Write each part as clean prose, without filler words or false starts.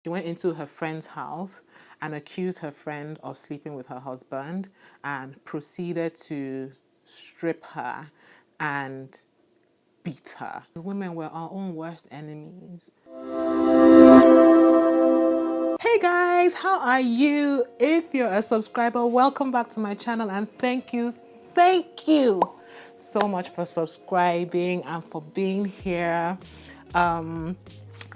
She went into her friend's house and accused her friend of sleeping with her husband and proceeded to strip her and beat her. Women were our own worst enemies. Hey guys, how are you? If you're a subscriber, welcome back to my channel and thank you so much for subscribing and for being here.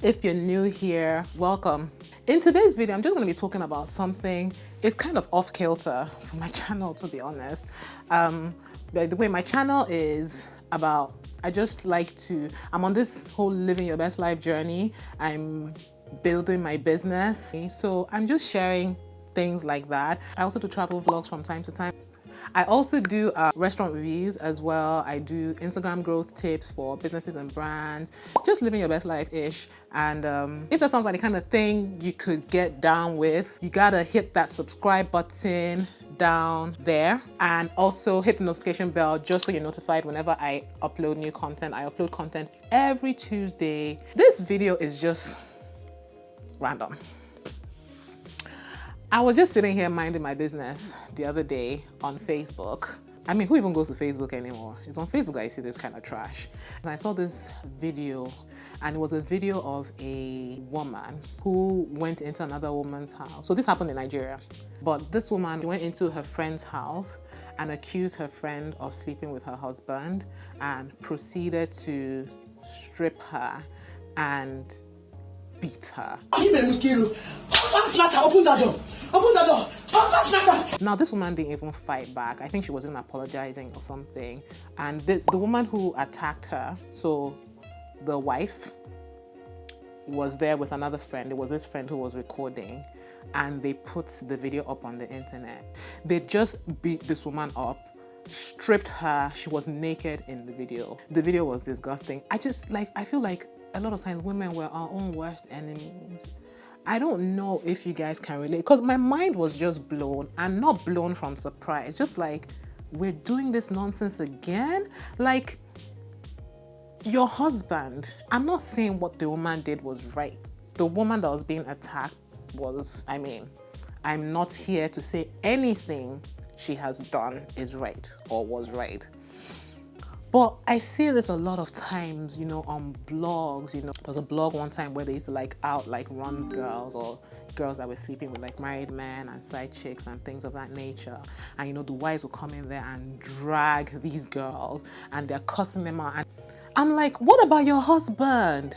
If you're new here, welcome. In today's video, I'm just going to be talking about something. It's kind of off kilter for my channel, to be honest. But the way my channel is about, I'm on this whole living your best life journey. I'm building my business. So I'm just sharing things like that. I also do travel vlogs from time to time. I also do restaurant reviews as well. I do Instagram growth tips for businesses and brands, just living your best life-ish. And if that sounds like the kind of thing you could get down with, you gotta hit that subscribe button down there and also hit the notification bell just so you're notified whenever I upload new content. I upload content every Tuesday. This video is just random. I was just sitting here minding my business the other day on Facebook. I mean, who even goes to Facebook anymore? It's on Facebook that I see this kind of trash. And I saw this video, and it was a video of a woman who went into another woman's house. So this happened in Nigeria. But this woman went into her friend's house and accused her friend of sleeping with her husband and proceeded to strip her and beat her. Open that door. Open that door. Now this woman didn't even fight back. I think she wasn't apologizing or something. And the woman who attacked her, so the wife, was there with another friend. It was this friend who was recording, and they put the video up on the internet. They just beat this woman up, stripped her. She was naked in the video. The video was disgusting. I feel like a lot of times women were our own worst enemies. I don't know if you guys can relate, because my mind was just blown, and not blown from surprise, just like, we're doing this nonsense again? Like, your husband, I'm not saying what the woman did was right. The woman that was being attacked was, I'm not here to say anything she has done is right or was right. But I see this a lot of times, on blogs. There was a blog one time where they used to out runs girls, or girls that were sleeping with married men and side chicks and things of that nature. And the wives would come in there and drag these girls and they're cussing them out. And I'm like, what about your husband?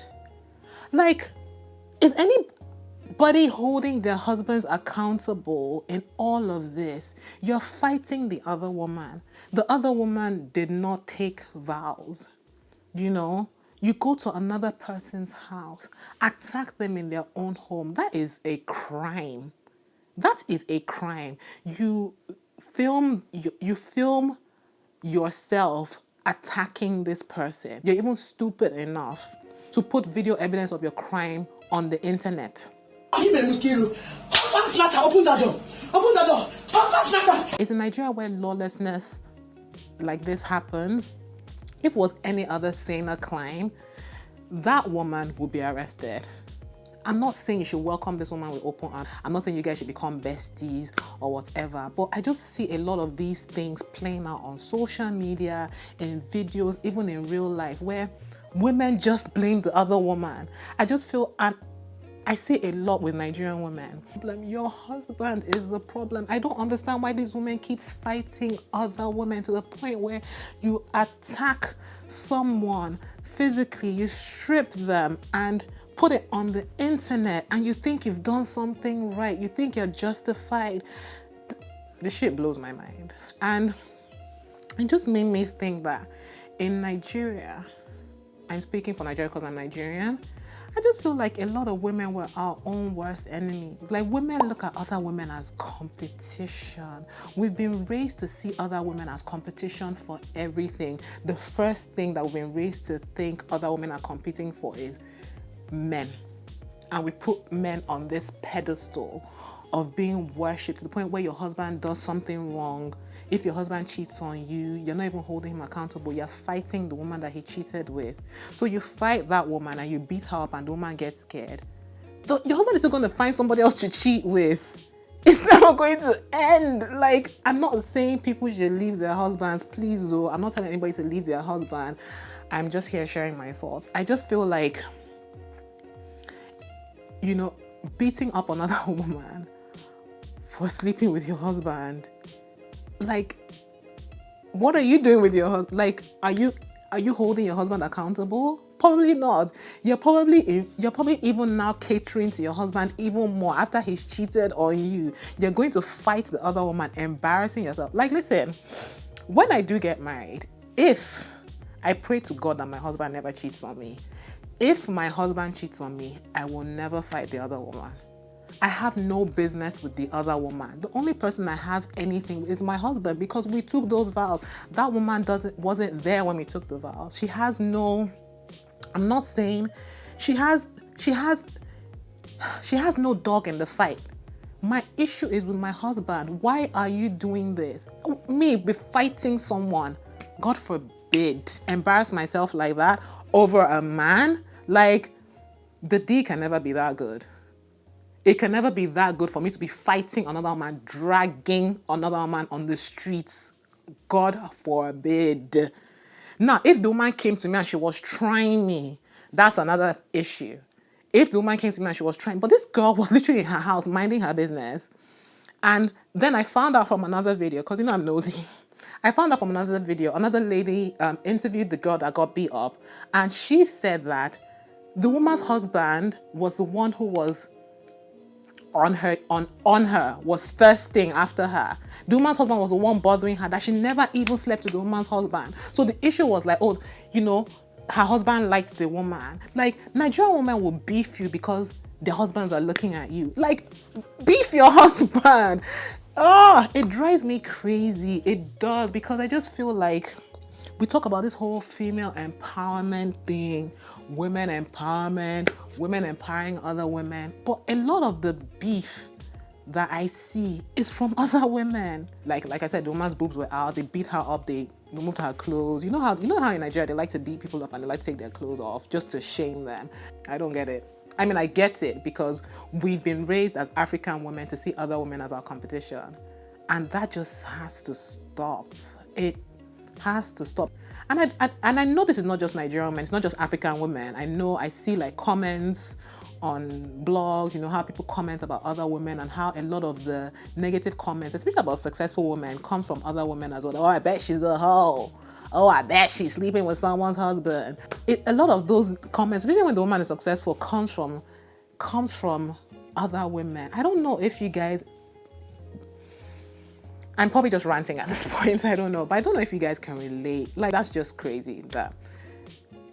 Is anybody holding their husbands accountable in all of this? You're fighting the other woman. The other woman did not take vows. You go to another person's house, attack them in their own home. That is a crime. That is a crime. You film yourself attacking this person. You're even stupid enough to put video evidence of your crime on the internet. Open that door. Open that door. It's in Nigeria where lawlessness like this happens. If it was any other saner crime, that woman would be arrested. I'm not saying you should welcome this woman with open arms. I'm not saying you guys should become besties or whatever, but I just see a lot of these things playing out on social media, in videos, even in real life, where women just blame the other woman. I just feel, and I see a lot with Nigerian women. Your husband is the problem. I don't understand why these women keep fighting other women to the point where you attack someone physically, you strip them and put it on the internet, and you think you've done something right. You think you're justified. The shit blows my mind. And it just made me think that in Nigeria, I'm speaking for Nigeria because I'm Nigerian, I just feel like a lot of women were our own worst enemies. Women look at other women as competition. We've been raised to see other women as competition for everything. The first thing that we've been raised to think other women are competing for is men. And we put men on this pedestal of being worshipped to the point where your husband does something wrong. If your husband cheats on you, you're not even holding him accountable. You're fighting the woman that he cheated with. So you fight that woman and you beat her up and the woman gets scared. your husband is still going to find somebody else to cheat with. It's never going to end. Like, I'm not saying people should leave their husbands, please though. I'm not telling anybody to leave their husband. I'm just here sharing my thoughts. I just feel like, you know, beating up another woman for sleeping with your husband, like, what are you doing with your husband? Like, are you holding your husband accountable? Probably not. You're probably even now catering to your husband even more after he's cheated on you. You're going to fight the other woman, embarrassing yourself. Like, listen, when I do get married, if I pray to God that my husband never cheats on me, if my husband cheats on me, I will never fight the other woman. I have no business with the other woman. The only person I have anything with is my husband, because we took those vows. That woman wasn't there when we took the vows. She has no, I'm not saying she has no dog in the fight. My issue is with my husband. Why are you doing this? Me be fighting someone, God forbid, embarrass myself like that over a man? Like, the D can never be that good. It can never be that good for me to be fighting another man, dragging another man on the streets. God forbid. Now, if the woman came to me and she was trying me, that's another issue. If the woman came to me and she was trying, but this girl was literally in her house minding her business. And then I found out from another video, because you know I'm nosy. I found out from another video, another lady interviewed the girl that got beat up, and she said that the woman's husband was the one who was on her, was thirsting after her. The woman's husband was the one bothering her, that she never even slept with the woman's husband. So the issue was like, oh, you know, her husband liked the woman. Like, Nigerian women will beef you because their husbands are looking at you. Like, beef your husband. Oh, it drives me crazy. It does, because I just feel like we talk about this whole female empowerment thing, women empowerment, women empowering other women. But a lot of the beef that I see is from other women. Like I said, the woman's boobs were out, they beat her up, they removed her clothes. You know how in Nigeria they like to beat people up and they like to take their clothes off just to shame them. I don't get it. I mean, I get it, because we've been raised as African women to see other women as our competition. And that just has to stop. It has to stop. And I know this is not just Nigerian women, it's not just African women. I know I see like comments on blogs, you know, how people comment about other women, and how a lot of the negative comments, especially about successful women, come from other women as well. Oh, I bet she's a hoe. Oh, I bet she's sleeping with someone's husband. A lot of those comments, especially when the woman is successful, comes from other women. I don't know if you guys, I'm probably just ranting at this point, I don't know, but I don't know if you guys can relate. Like, that's just crazy that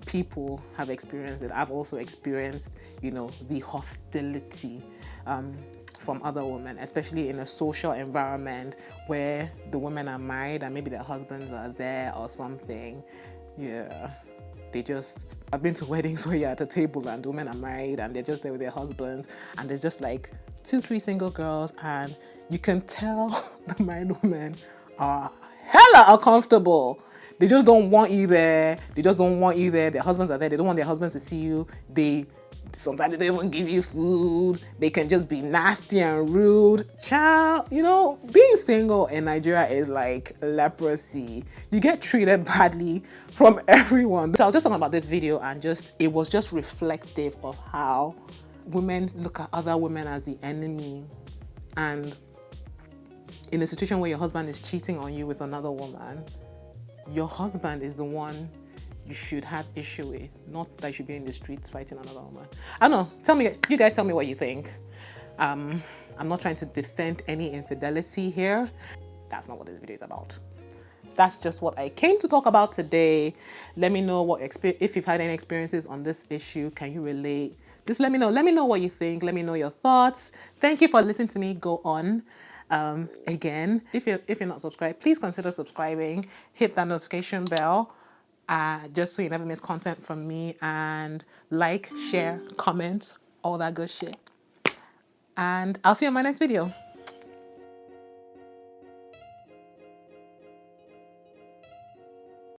people have experienced it. I've also experienced, you know, the hostility from other women, especially in a social environment where the women are married and maybe their husbands are there or something. Yeah, I've been to weddings where you're at a table and the women are married and they're just there with their husbands, and there's just like 2-3 single girls, and you can tell the married women are hella uncomfortable. They just don't want you there. Their husbands are there. They don't want their husbands to see you. Sometimes they don't even give you food. They can just be nasty and rude. Child, you know, being single in Nigeria is like leprosy. You get treated badly from everyone. So I was just talking about this video, and it was just reflective of how women look at other women as the enemy. And in a situation where your husband is cheating on you with another woman, your husband is the one you should have issue with, not that you should be in the streets fighting another woman. I don't know. You guys tell me what you think. I'm not trying to defend any infidelity here. That's not what this video is about. That's just what I came to talk about today. Let me know if you've had any experiences on this issue. Can you relate? Just let me know. Let me know what you think. Let me know your thoughts. Thank you for listening to me go on. Again, if you're not subscribed, please consider subscribing. Hit that notification bell, just so you never miss content from me. And like, share, comment, all that good shit. And I'll see you in my next video.